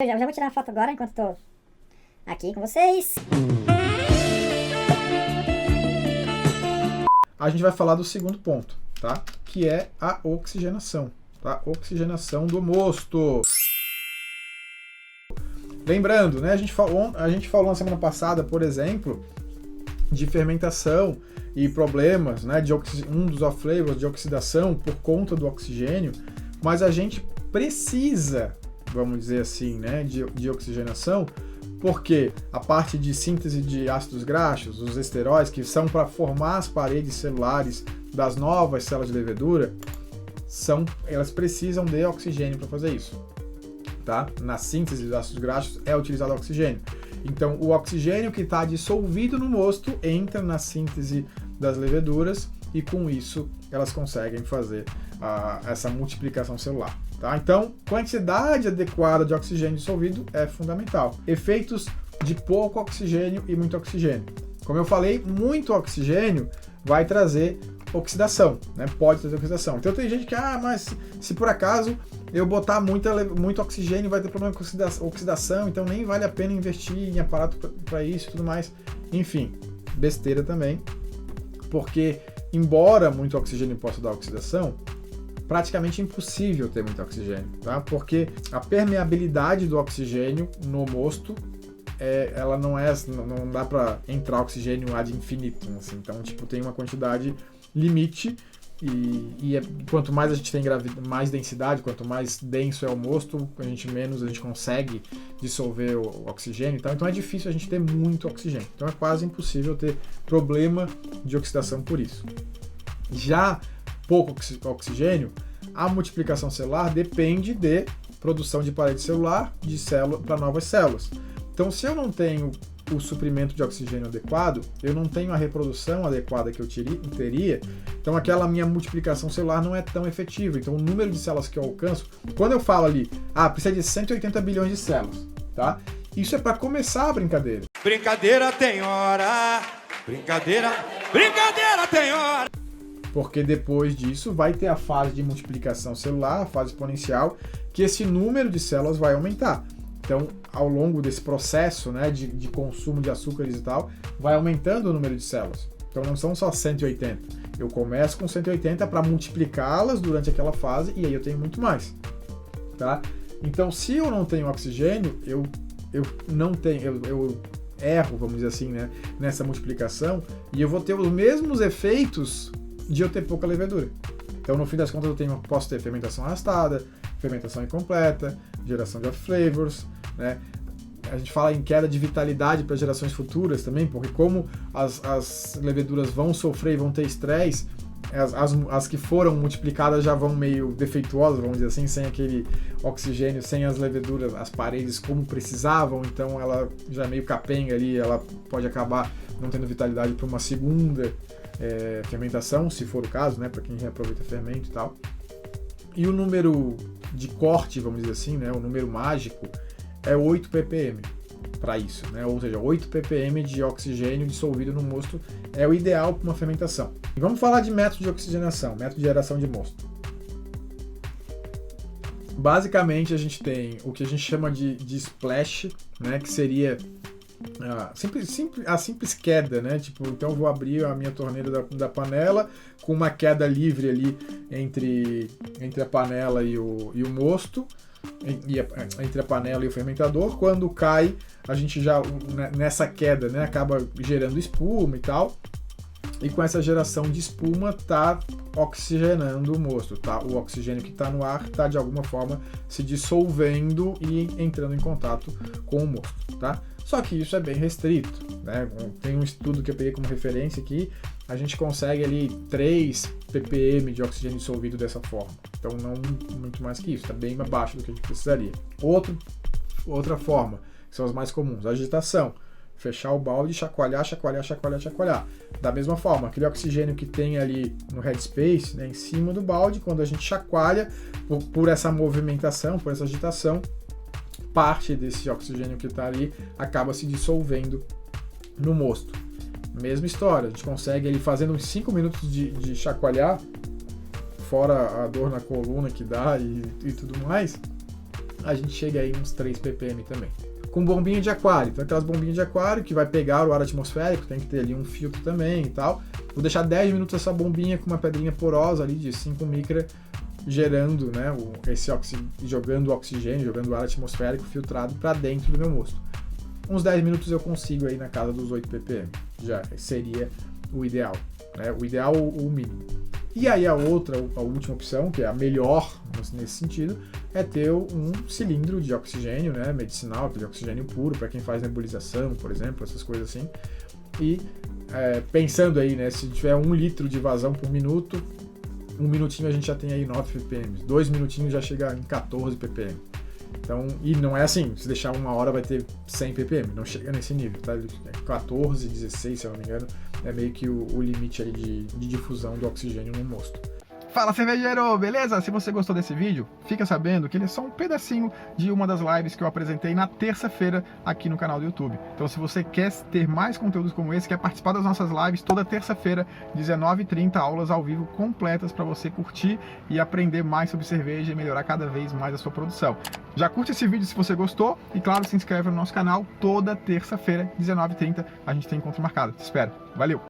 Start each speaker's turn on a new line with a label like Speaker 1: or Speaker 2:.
Speaker 1: Eu já vou tirar uma foto agora enquanto tô aqui com vocês.
Speaker 2: A gente vai falar do segundo ponto, tá? Que é a oxigenação, tá? Oxigenação do mosto. Lembrando, né? A gente falou na semana passada, por exemplo, de fermentação e problemas, né? De um dos off-flavors de oxidação por conta do oxigênio, mas a gente precisa, vamos dizer assim, né? De oxigenação, porque a parte de síntese de ácidos graxos, os esteróis, que são para formar as paredes celulares das novas células de levedura, elas precisam de oxigênio para fazer isso. Tá? Na síntese dos ácidos graxos é utilizado oxigênio. Então, o oxigênio que está dissolvido no mosto entra na síntese das leveduras e, com isso, elas conseguem fazer essa multiplicação celular. Tá? Então, quantidade adequada de oxigênio dissolvido é fundamental. Efeitos de pouco oxigênio e muito oxigênio. Como eu falei, muito oxigênio vai trazer oxidação, né? Pode trazer oxidação. Então tem gente que, mas se por acaso eu botar muito oxigênio vai ter problema com oxidação, então nem vale a pena investir em aparato para isso e tudo mais. Enfim, besteira também, porque embora muito oxigênio possa dar oxidação, praticamente impossível ter muito oxigênio, tá? Porque a permeabilidade do oxigênio no mosto ela não dá para entrar oxigênio ad infinitum, assim. Então, tipo, tem uma quantidade limite e quanto mais a gente tem mais densidade, quanto mais denso é o mosto, menos a gente consegue dissolver o oxigênio e tal. Então é difícil a gente ter muito oxigênio. Então é quase impossível ter problema de oxidação por isso. Já pouco oxigênio, a multiplicação celular depende de produção de parede celular de célula para novas células. Então, se eu não tenho o suprimento de oxigênio adequado, eu não tenho a reprodução adequada que eu teria, então aquela minha multiplicação celular não é tão efetiva. Então, o número de células que eu alcanço, quando eu falo ali, precisa de 180 bilhões de células, tá? Isso é para começar a brincadeira.
Speaker 3: Brincadeira tem hora, brincadeira tem hora.
Speaker 2: Porque depois disso vai ter a fase de multiplicação celular, a fase exponencial, que esse número de células vai aumentar. Então, ao longo desse processo, né, de consumo de açúcares e tal, vai aumentando o número de células. Então, não são só 180. Eu começo com 180 para multiplicá-las durante aquela fase e aí eu tenho muito mais. Tá? Então, se eu não tenho oxigênio, eu erro, vamos dizer assim, né, nessa multiplicação e eu vou ter os mesmos efeitos de eu ter pouca levedura. Então, no fim das contas, posso ter fermentação arrastada, fermentação incompleta, geração de off-flavors, né? A gente fala em queda de vitalidade para gerações futuras também, porque como as leveduras vão sofrer e vão ter estresse, as que foram multiplicadas já vão meio defeituosas, vamos dizer assim, sem aquele oxigênio, sem as leveduras, as paredes como precisavam, então ela já é meio capenga ali, ela pode acabar não tendo vitalidade para uma segunda fermentação, se for o caso, né, para quem reaproveita fermento e tal. E o número de corte, vamos dizer assim, né, o número mágico é 8 ppm para isso, né? Ou seja, 8 ppm de oxigênio dissolvido no mosto é o ideal para uma fermentação. E vamos falar de método de oxigenação, método de geração de mosto. Basicamente, a gente tem o que a gente chama de splash, né, que seria a simples queda, né? Tipo, então eu vou abrir a minha torneira da panela com uma queda livre ali entre a panela e o mosto, entre a panela e o fermentador. Quando cai, a gente já nessa queda, né, acaba gerando espuma e tal. E com essa geração de espuma tá oxigenando o mosto, tá? O oxigênio que está no ar está de alguma forma se dissolvendo e entrando em contato com o mosto, tá? Só que isso é bem restrito, né? Tem um estudo que eu peguei como referência aqui, a gente consegue ali 3 ppm de oxigênio dissolvido dessa forma. Então não muito mais que isso, está bem abaixo do que a gente precisaria. Outra forma, que são as mais comuns, a agitação. Fechar o balde, chacoalhar. Da mesma forma, aquele oxigênio que tem ali no headspace, né, em cima do balde, quando a gente chacoalha, por essa movimentação, por essa agitação, parte desse oxigênio que está ali acaba se dissolvendo no mosto. Mesma história, a gente consegue ali fazendo uns 5 minutos de chacoalhar, fora a dor na coluna que dá e tudo mais, a gente chega aí uns 3 ppm também. Com bombinha de aquário, então aquelas bombinhas de aquário que vai pegar o ar atmosférico, tem que ter ali um filtro também e tal. Vou deixar 10 minutos essa bombinha com uma pedrinha porosa ali de 5 micra, gerando, né, jogando oxigênio, jogando ar atmosférico filtrado para dentro do meu mosto. Uns 10 minutos eu consigo aí na casa dos 8 ppm, já seria o ideal, né, o ideal ou o mínimo. E aí a última opção, que é a melhor nesse sentido, é ter um cilindro de oxigênio, né, medicinal, aquele oxigênio puro, para quem faz nebulização, por exemplo, essas coisas assim. E pensando aí, né, se tiver 1 litro de vazão por minuto, 1 minutinho a gente já tem aí 9 ppm, 2 minutinhos já chega em 14 ppm. Então, e não é assim, se deixar 1 hora vai ter 100 ppm, não chega nesse nível, tá? 14, 16, se eu não me engano, é meio que o limite aí de difusão do oxigênio no mosto.
Speaker 4: Fala, cervejeiro, beleza? Se você gostou desse vídeo, fica sabendo que ele é só um pedacinho de uma das lives que eu apresentei na terça-feira aqui no canal do YouTube. Então, se você quer ter mais conteúdos como esse, quer participar das nossas lives toda terça-feira, 19h30, aulas ao vivo completas para você curtir e aprender mais sobre cerveja e melhorar cada vez mais a sua produção. Já curte esse vídeo se você gostou e, claro, se inscreve no nosso canal toda terça-feira, 19h30, a gente tem encontro marcado. Te espero. Valeu!